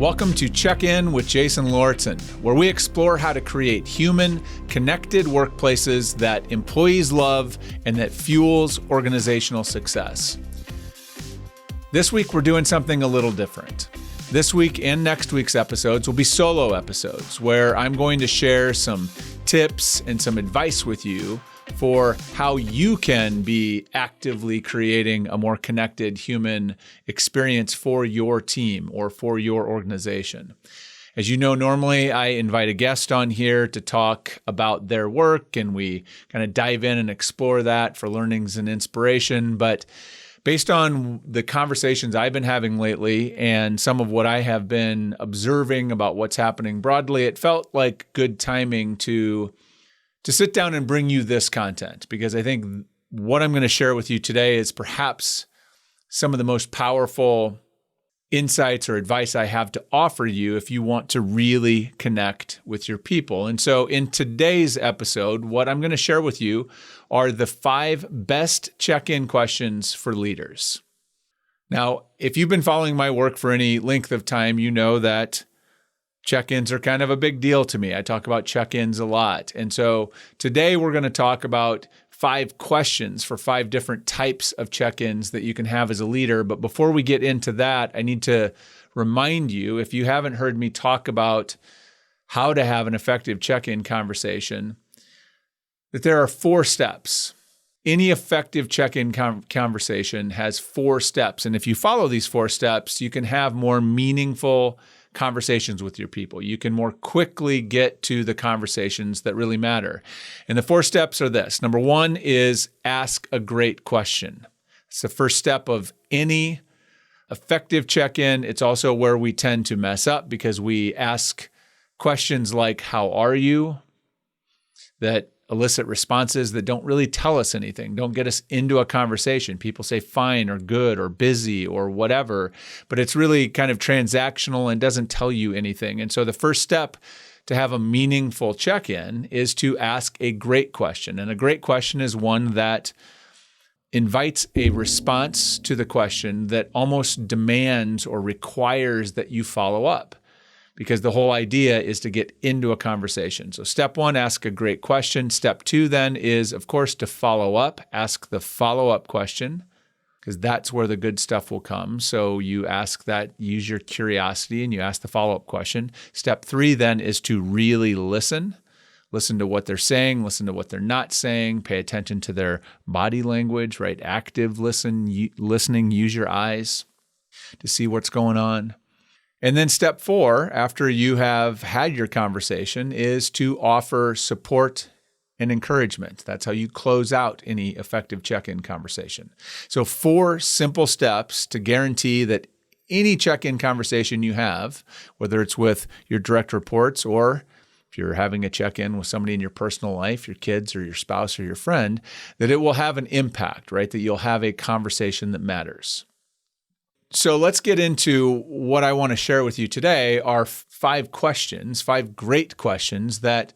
Welcome to Check-In with Jason Lauritsen, where we explore how to create human, connected workplaces that employees love and that fuels organizational success. This week, we're doing something a little different. This week and next week's episodes will be solo episodes where I'm going to share some tips and some advice with you for how you can be actively creating a more connected human experience for your team or for your organization. As you know, normally I invite a guest on here to talk about their work, and we kind of dive in and explore that for learnings and inspiration. But based on the conversations I've been having lately and some of what I have been observing about what's happening broadly, it felt like good timing to sit down and bring you this content, because I think what I'm going to share with you today is perhaps some of the most powerful insights or advice I have to offer you if you want to really connect with your people. And so in today's episode, what I'm going to share with you are the 5 best check-in questions for leaders. Now, if you've been following my work for any length of time, you know that check-ins are kind of a big deal to me. I talk about check-ins a lot. And so today we're going to talk about 5 questions for 5 different types of check-ins that you can have as a leader. But before we get into that, I need to remind you, if you haven't heard me talk about how to have an effective check-in conversation, that there are 4 steps. Any effective check-in conversation has 4 steps. And if you follow these 4 steps, you can have more meaningful conversations with your people. You can more quickly get to the conversations that really matter. And the 4 steps are this. Number 1 is ask a great question. It's the first step of any effective check-in. It's also where we tend to mess up because we ask questions like, how are you? That elicit responses that don't really tell us anything, don't get us into a conversation. People say fine or good or busy or whatever, but it's really kind of transactional and doesn't tell you anything. And so the first step to have a meaningful check-in is to ask a great question. And a great question is one that invites a response to the question that almost demands or requires that you follow up, because the whole idea is to get into a conversation. So step 1, ask a great question. Step 2 then is, of course, to follow up. Ask the follow-up question, because that's where the good stuff will come. So you ask that, use your curiosity, and you ask the follow-up question. Step 3 then is to really listen. Listen to what they're saying, listen to what they're not saying, pay attention to their body language, right? Active listening, use your eyes to see what's going on. And then step 4, after you have had your conversation, is to offer support and encouragement. That's how you close out any effective check-in conversation. So 4 simple steps to guarantee that any check-in conversation you have, whether it's with your direct reports or if you're having a check-in with somebody in your personal life, your kids or your spouse or your friend, that it will have an impact, right? That you'll have a conversation that matters. So let's get into what I want to share with you today are 5 questions, 5 great questions that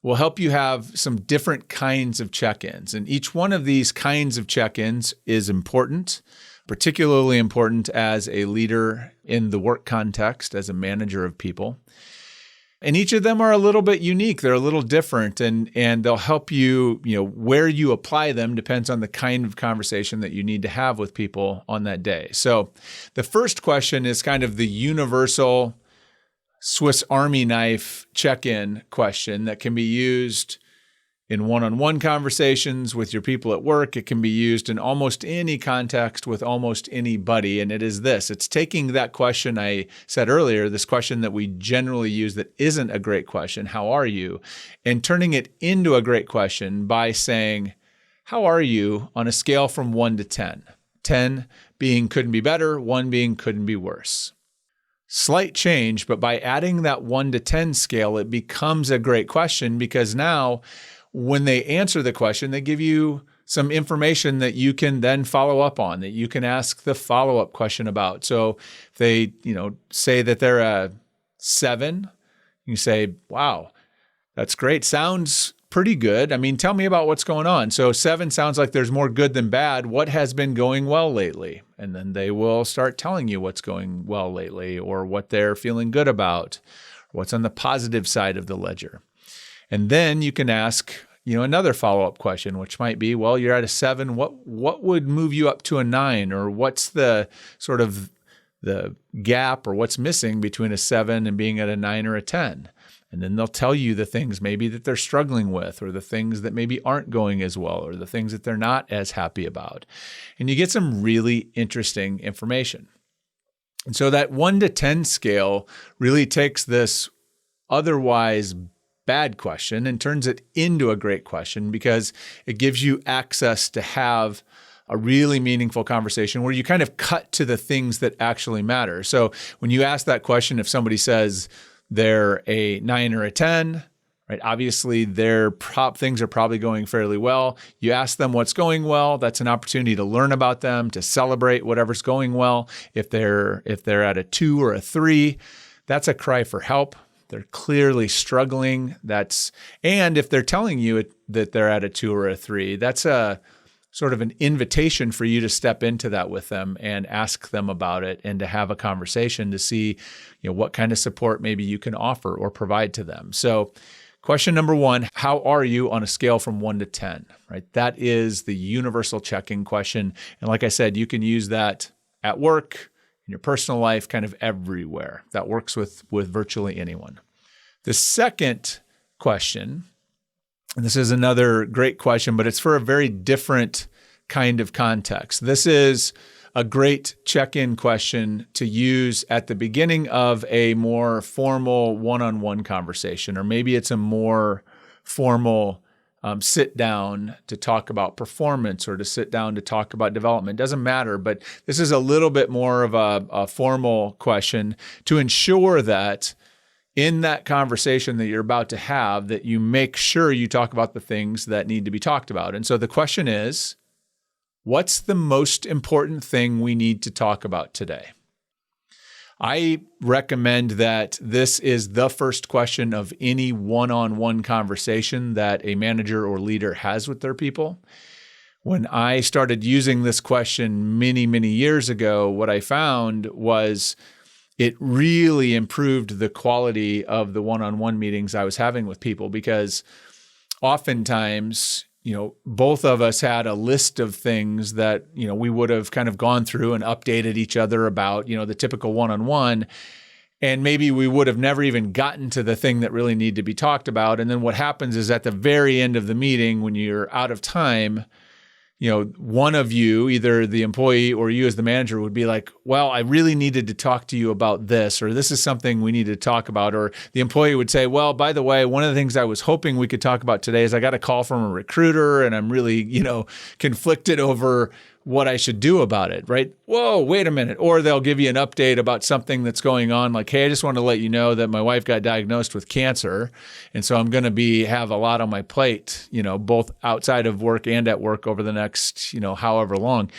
will help you have some different kinds of check-ins. And each one of these kinds of check-ins is important, particularly important as a leader in the work context, as a manager of people. And each of them are a little bit unique. They're a little different, and they'll help you, where you apply them depends on the kind of conversation that you need to have with people on that day. So the first question is kind of the universal Swiss Army knife check-in question that can be used in one-on-one conversations with your people at work. It can be used in almost any context with almost anybody. And it is this. It's taking that question I said earlier, this question that we generally use that isn't a great question, how are you? And turning it into a great question by saying, how are you on a scale from 1 to 10? 10 being couldn't be better, 1 being couldn't be worse. Slight change, but by adding that 1 to 10 scale, it becomes a great question, because now when they answer the question, they give you some information that you can then follow up on, that you can ask the follow-up question about. So if they, say that they're a 7, you say, wow, that's great. Sounds pretty good. I mean, tell me about what's going on. So 7 sounds like there's more good than bad. What has been going well lately? And then they will start telling you what's going well lately or what they're feeling good about, what's on the positive side of the ledger. And then you can ask, another follow-up question, which might be, well, you're at a 7. What would move you up to a 9? Or what's the sort of the gap or what's missing between a 7 and being at a 9 or a 10? And then they'll tell you the things maybe that they're struggling with, or the things that maybe aren't going as well, or the things that they're not as happy about. And you get some really interesting information. And so that 1 to 10 scale really takes this otherwise bad question and turns it into a great question, because it gives you access to have a really meaningful conversation where you kind of cut to the things that actually matter. So when you ask that question, if somebody says they're a 9 or a 10, right? Obviously, their things are probably going fairly well. You ask them what's going well. That's an opportunity to learn about them, to celebrate whatever's going well. If they're at a 2 or a 3, that's a cry for help. They're clearly struggling. And if they're telling you that they're at a 2 or a 3, that's a sort of an invitation for you to step into that with them and ask them about it, and to have a conversation to see, what kind of support maybe you can offer or provide to them. So question number 1, how are you on a scale from 1 to 10, right? That is the universal check-in question. And like I said, you can use that at work, in your personal life, kind of everywhere. That works with virtually anyone. The second question, and this is another great question, but it's for a very different kind of context. This is a great check-in question to use at the beginning of a more formal one-on-one conversation, or maybe it's a more formal sit down to talk about performance, or to sit down to talk about development. Doesn't matter, but this is a little bit more of a formal question to ensure that in that conversation that you're about to have, that you make sure you talk about the things that need to be talked about. And so the question is, what's the most important thing we need to talk about today? I recommend that this is the first question of any one-on-one conversation that a manager or leader has with their people. When I started using this question many, many years ago, what I found was it really improved the quality of the one-on-one meetings I was having with people, because oftentimes, both of us had a list of things that, we would have kind of gone through and updated each other about, the typical one-on-one. And maybe we would have never even gotten to the thing that really needed to be talked about. And then what happens is at the very end of the meeting, when you're out of time, one of you, either the employee or you as the manager, would be like, well, I really needed to talk to you about this, or this is something we need to talk about. Or the employee would say, well, by the way, one of the things I was hoping we could talk about today is I got a call from a recruiter and I'm really, conflicted over what I should do about it, right? Whoa, wait a minute. Or they'll give you an update about something that's going on, like, hey, I just want to let you know that my wife got diagnosed with cancer. And so I'm going to have a lot on my plate, both outside of work and at work over the next, however long.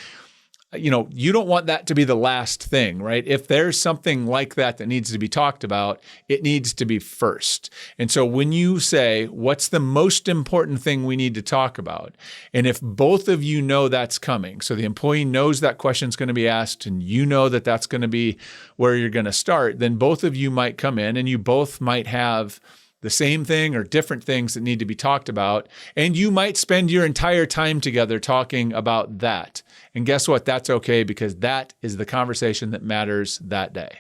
You don't want that to be the last thing, right? If there's something like that needs to be talked about, it needs to be first. And so when you say, what's the most important thing we need to talk about? And if both of you know that's coming, so the employee knows that question's going to be asked and you know that that's going to be where you're going to start, then both of you might come in and you both might have the same thing or different things that need to be talked about. And you might spend your entire time together talking about that. And guess what? That's okay, because that is the conversation that matters that day.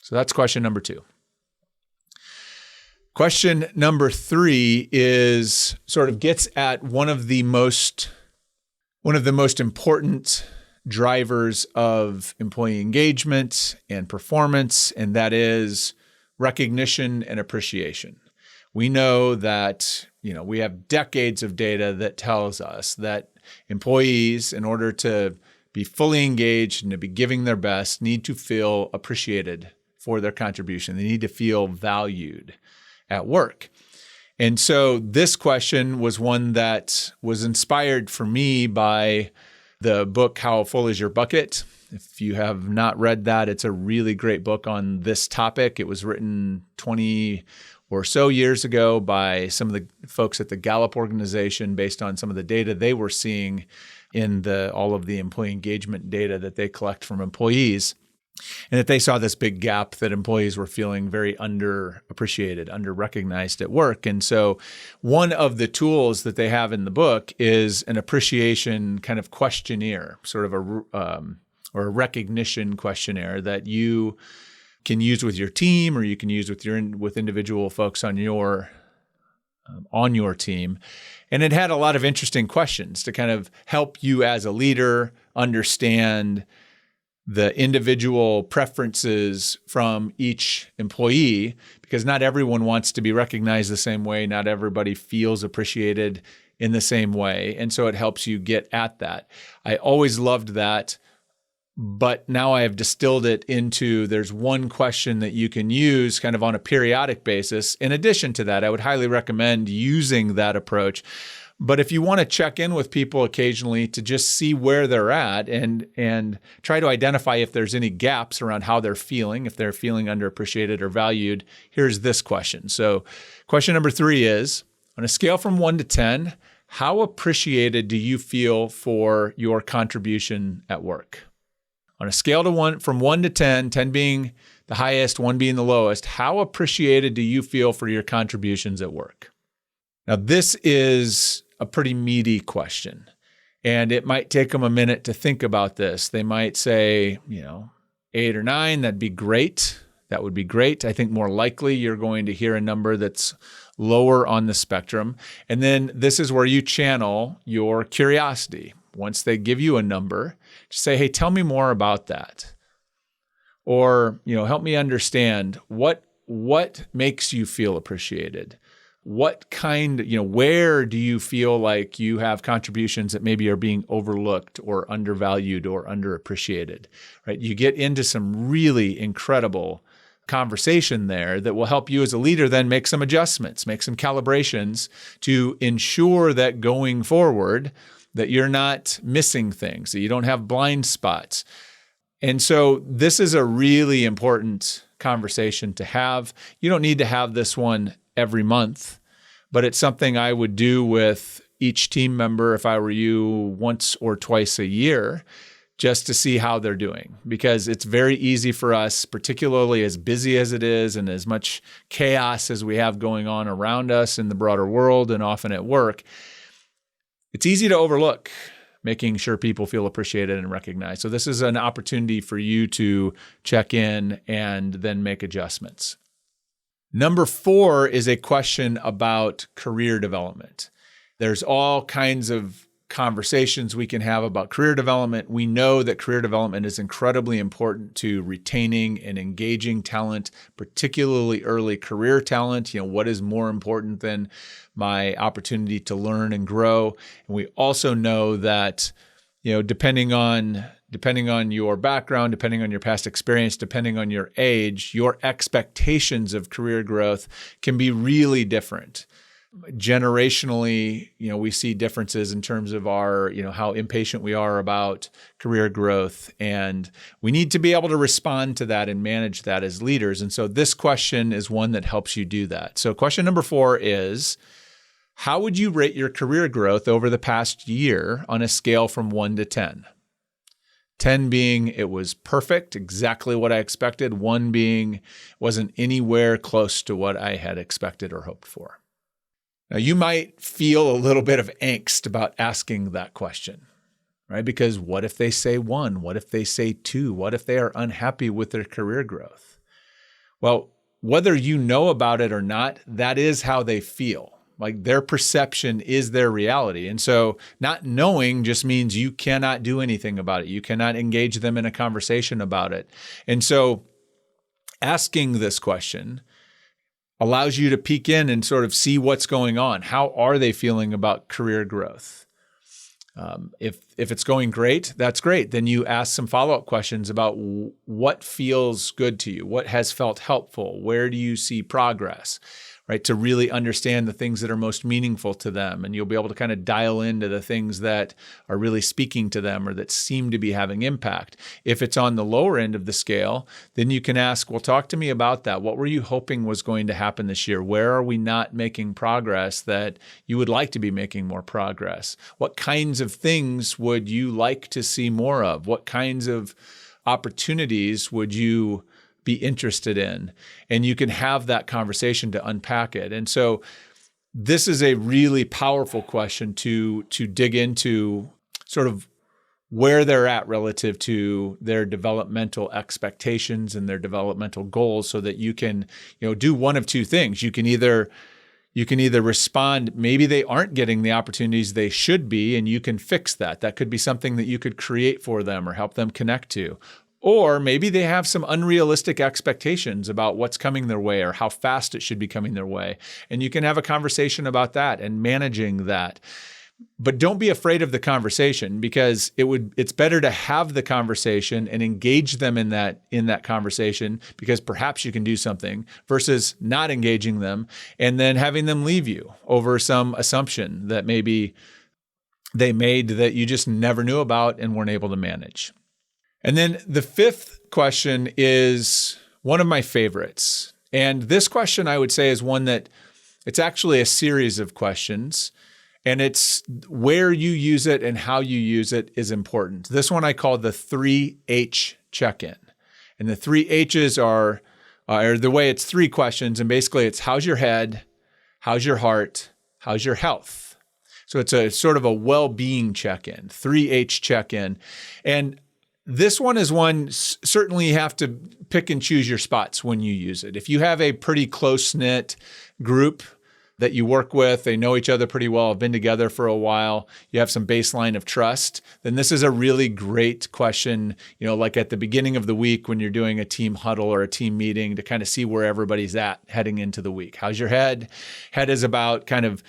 So that's question number 2. Question number 3 is sort of gets at one of the most important drivers of employee engagement and performance, and that is recognition and appreciation. We know that, we have decades of data that tells us that employees, in order to be fully engaged and to be giving their best, need to feel appreciated for their contribution. They need to feel valued at work. And so this question was one that was inspired for me by the book, How Full Is Your Bucket? If you have not read that, it's a really great book on this topic. It was written 21 or so years ago by some of the folks at the Gallup organization based on some of the data they were seeing in all of the employee engagement data that they collect from employees, and that they saw this big gap that employees were feeling very underappreciated, underrecognized at work. And so one of the tools that they have in the book is an appreciation kind of questionnaire, sort of or a recognition questionnaire that you can use with your team, or you can use with individual folks on your team. And it had a lot of interesting questions to kind of help you as a leader understand the individual preferences from each employee, because not everyone wants to be recognized the same way. Not everybody feels appreciated in the same way. And so it helps you get at that. I always loved that. But now I have distilled it into, there's one question that you can use kind of on a periodic basis. In addition to that, I would highly recommend using that approach. But if you want to check in with people occasionally to just see where they're at and try to identify if there's any gaps around how they're feeling, if they're feeling underappreciated or valued, here's this question. So question number 3 is, on a scale from 1 to 10, how appreciated do you feel for your contribution at work? On a scale from 1 to 10, 10 being the highest, 1 being the lowest, how appreciated do you feel for your contributions at work? Now, this is a pretty meaty question, and it might take them a minute to think about this. They might say, 8 or 9, that'd be great. That would be great. I think more likely you're going to hear a number that's lower on the spectrum. And then this is where you channel your curiosity. Once they give you a number, just say, hey, tell me more about that. Or, help me understand what makes you feel appreciated. What kind, where do you feel like you have contributions that maybe are being overlooked or undervalued or underappreciated, right? You get into some really incredible conversation there that will help you as a leader then make some adjustments, make some calibrations to ensure that going forward, that you're not missing things, that you don't have blind spots. And so this is a really important conversation to have. You don't need to have this one every month, but it's something I would do with each team member if I were you once or twice a year, just to see how they're doing. Because it's very easy for us, particularly as busy as it is and as much chaos as we have going on around us in the broader world and often at work, it's easy to overlook making sure people feel appreciated and recognized. So this is an opportunity for you to check in and then make adjustments. Number 4 is a question about career development. There's all kinds of conversations we can have about career development. We know that career development is incredibly important to retaining and engaging talent, particularly early career talent. What is more important than my opportunity to learn and grow? And we also know that, depending on your background, depending on your past experience, depending on your age, your expectations of career growth can be really different. Generationally, we see differences in terms of our, how impatient we are about career growth. And we need to be able to respond to that and manage that as leaders. And so this question is one that helps you do that. So question number 4 is, how would you rate your career growth over the past year on a scale from 1 to 10? 10 being it was perfect, exactly what I expected. 1 being wasn't anywhere close to what I had expected or hoped for. Now, you might feel a little bit of angst about asking that question, right? Because what if they say 1? What if they say 2? What if they are unhappy with their career growth? Well, whether you know about it or not, that is how they feel. Like their perception is their reality. And so not knowing just means you cannot do anything about it. You cannot engage them in a conversation about it. And so asking this question allows you to peek in and sort of see what's going on. How are they feeling about career growth? If it's going great, that's great. Then you ask some follow-up questions about what feels good to you, what has felt helpful, where do you see progress, right? To really understand the things that are most meaningful to them. And you'll be able to kind of dial into the things that are really speaking to them or that seem to be having impact. If it's on the lower end of the scale, then you can ask, well, talk to me about that. What were you hoping was going to happen this year? Where are we not making progress that you would like to be making more progress? What kinds of things would you like to see more of? What kinds of opportunities would you be interested in? And you can have that conversation to unpack it. And so this is a really powerful question to dig into sort of where they're at relative to their developmental expectations and their developmental goals, so that you can, do one of two things. You can either respond, maybe they aren't getting the opportunities they should be, and you can fix that. That could be something that you could create for them or help them connect to. Or maybe they have some unrealistic expectations about what's coming their way or how fast it should be coming their way. And you can have a conversation about that and managing that. But don't be afraid of the conversation, because it's better to have the conversation and engage them in that conversation, because perhaps you can do something, versus not engaging them and then having them leave you over some assumption that maybe they made that you just never knew about and weren't able to manage. And then the fifth question is one of my favorites. And this question, I would say, is one that it's actually a series of questions, and it's where you use it and how you use it is important. This one I call the 3H check-in. And the 3 H's are the way it's 3 questions. And basically it's how's your head, how's your heart, how's your health? So it's a sort of a well-being check-in, 3H check-in. And this one is one, certainly you have to pick and choose your spots when you use it. If you have a pretty close-knit group that you work with, they know each other pretty well, have been together for a while, you have some baseline of trust, then this is a really great question, like at the beginning of the week when you're doing a team huddle or a team meeting, to kind of see where everybody's at heading into the week. How's your head? Head is about kind of,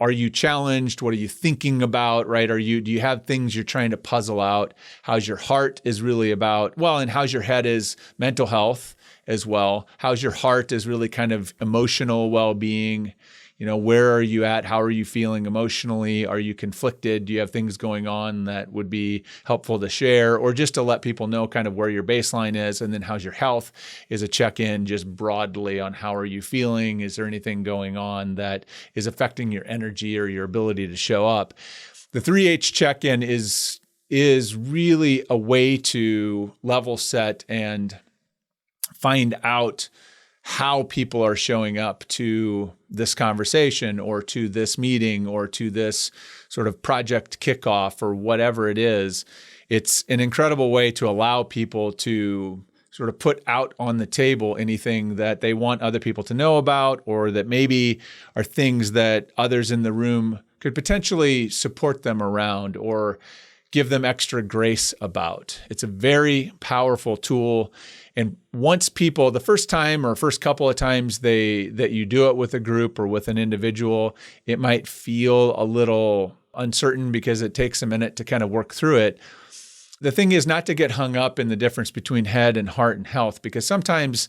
are you challenged? What are you thinking about, right? Do you have things you're trying to puzzle out? How's your heart is really about, and how's your head is mental health as well. How's your heart is really kind of emotional well-being. Where are you at? How are you feeling emotionally? Are you conflicted? Do you have things going on that would be helpful to share, or just to let people know kind of where your baseline is? And then how's your health is a check-in just broadly on how are you feeling? Is there anything going on that is affecting your energy or your ability to show up? The 3H check-in is really a way to level set and find out how people are showing up to this conversation or to this meeting or to this sort of project kickoff or whatever it is. It's an incredible way to allow people to sort of put out on the table anything that they want other people to know about, or that maybe are things that others in the room could potentially support them around or give them extra grace about. It's a very powerful tool. And once people, the first time or first couple of times that you do it with a group or with an individual, it might feel a little uncertain because it takes a minute to kind of work through it. The thing is not to get hung up in the difference between head and heart and health, because sometimes,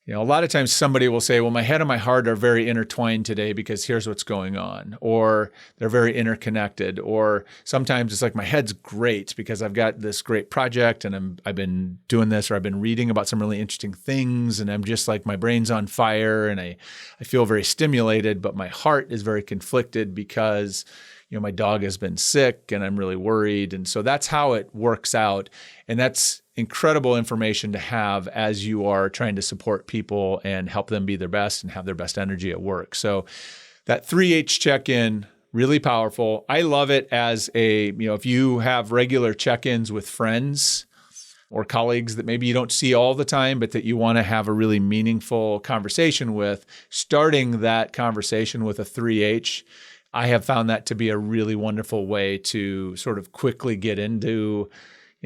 a lot of times somebody will say, well, my head and my heart are very intertwined today because here's what's going on, or they're very interconnected. Or sometimes it's like my head's great because I've got this great project and I've been doing this, or I've been reading about some really interesting things, and I'm just like, my brain's on fire and I feel very stimulated, but my heart is very conflicted because my dog has been sick and I'm really worried. And so that's how it works out. And that's incredible information to have as you are trying to support people and help them be their best and have their best energy at work. So that 3H check-in, really powerful. I love it as if you have regular check-ins with friends or colleagues that maybe you don't see all the time, but that you want to have a really meaningful conversation with, starting that conversation with a 3H. I have found that to be a really wonderful way to sort of quickly get into,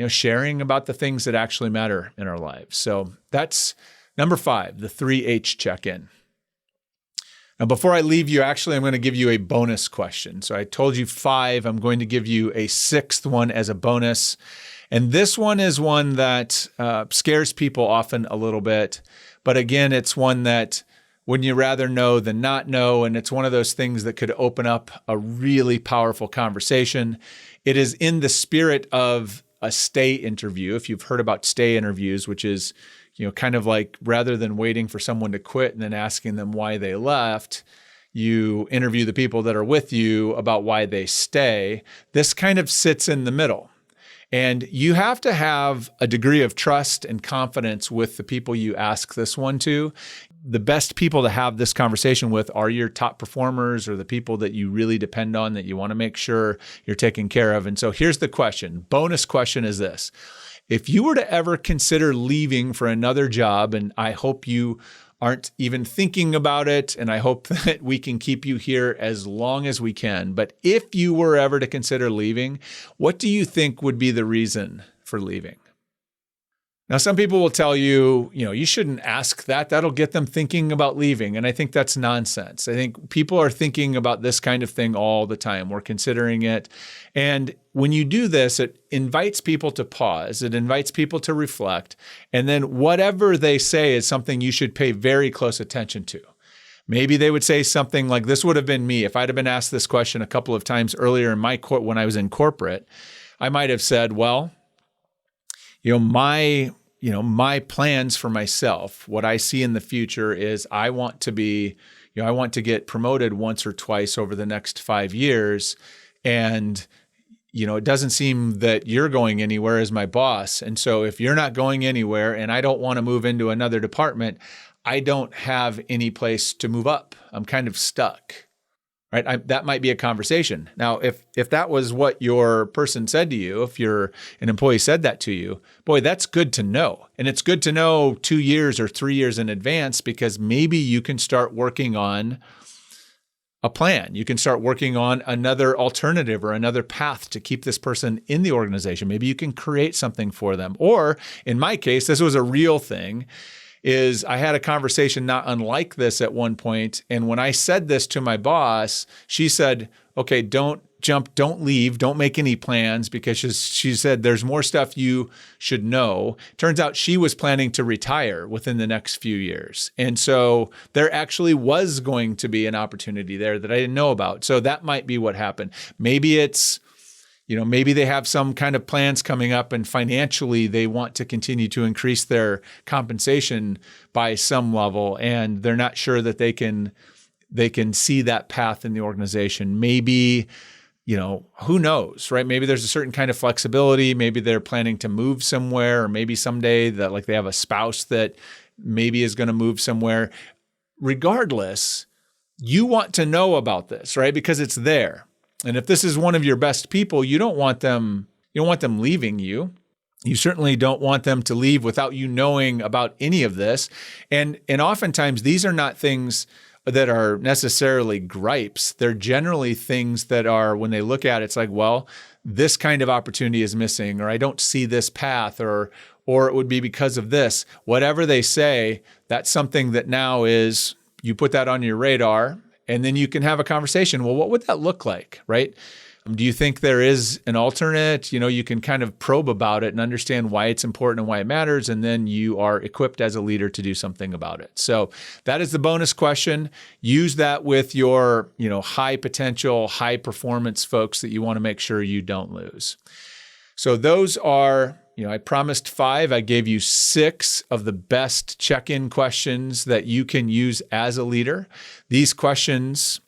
sharing about the things that actually matter in our lives. So that's number 5, the 3H check-in. Now, before I leave you, actually, I'm going to give you a bonus question. So I told you 5. I'm going to give you a 6th one as a bonus. And this one is one that scares people often a little bit. But again, it's one that Wouldn't you rather know than not know? And it's one of those things that could open up a really powerful conversation. It is in the spirit of a stay interview. If you've heard about stay interviews, which is, kind of like rather than waiting for someone to quit and then asking them why they left, you interview the people that are with you about why they stay. This kind of sits in the middle. And you have to have a degree of trust and confidence with the people you ask this one to. The best people to have this conversation with are your top performers or the people that you really depend on, that you want to make sure you're taking care of. And so here's the question. Bonus question is this. If you were to ever consider leaving for another job, and I hope you aren't even thinking about it, and I hope that we can keep you here as long as we can. But if you were ever to consider leaving, what do you think would be the reason for leaving? Now, some people will tell you, you shouldn't ask that. That'll get them thinking about leaving. And I think that's nonsense. I think people are thinking about this kind of thing all the time. We're considering it. And when you do this, it invites people to pause. It invites people to reflect. And then whatever they say is something you should pay very close attention to. Maybe they would say something like, this would have been me. If I'd have been asked this question a couple of times earlier in when I was in corporate, I might have said, well, my plans for myself, what I see in the future is I want to get promoted once or twice over the next 5 years. And, it doesn't seem that you're going anywhere as my boss. And so if you're not going anywhere and I don't want to move into another department, I don't have any place to move up. I'm kind of stuck. Right? That might be a conversation. Now, if that was what your person said to you, if an employee said that to you, boy, that's good to know. And it's good to know 2 years or 3 years in advance, because maybe you can start working on a plan. You can start working on another alternative or another path to keep this person in the organization. Maybe you can create something for them. Or in my case, this was a real thing. I had a conversation not unlike this at one point. And when I said this to my boss, she said, okay, don't leave, don't make any plans, because she said, there's more stuff you should know. Turns out she was planning to retire within the next few years. And so there actually was going to be an opportunity there that I didn't know about. So that might be what happened. Maybe maybe they have some kind of plans coming up and financially they want to continue to increase their compensation by some level, and they're not sure that they can see that path in the organization. Maybe, who knows, right? Maybe there's a certain kind of flexibility. Maybe they're planning to move somewhere, or maybe someday that they have a spouse that maybe is going to move somewhere. Regardless, you want to know about this, right? Because it's there. And if this is one of your best people, you don't want them leaving you. You certainly don't want them to leave without you knowing about any of this. And oftentimes these are not things that are necessarily gripes. They're generally things that are, when they look at it, it's like, well, this kind of opportunity is missing, or I don't see this path, or it would be because of this. Whatever they say, that's something that now is, you put that on your radar. And then you can have a conversation. Well, what would that look like, right? Do you think there is an alternate? You can kind of probe about it and understand why it's important and why it matters. And then you are equipped as a leader to do something about it. So that is the bonus question. Use that with your, high potential, high performance folks that you want to make sure you don't lose. So those are, I promised 5. I gave you 6 of the best check-in questions that you can use as a leader. These questions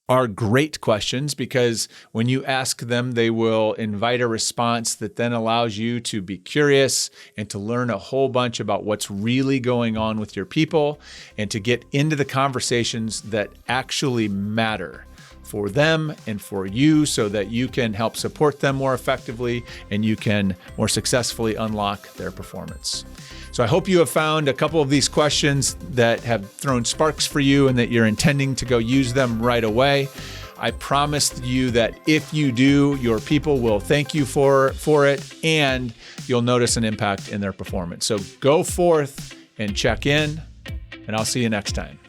are great questions because when you ask them, they will invite a response that then allows you to be curious and to learn a whole bunch about what's really going on with your people and to get into the conversations that actually matter for them and for you, so that you can help support them more effectively and you can more successfully unlock their performance. So I hope you have found a couple of these questions that have thrown sparks for you and that you're intending to go use them right away. I promise you that if you do, your people will thank you for it, and you'll notice an impact in their performance. So go forth and check in, and I'll see you next time.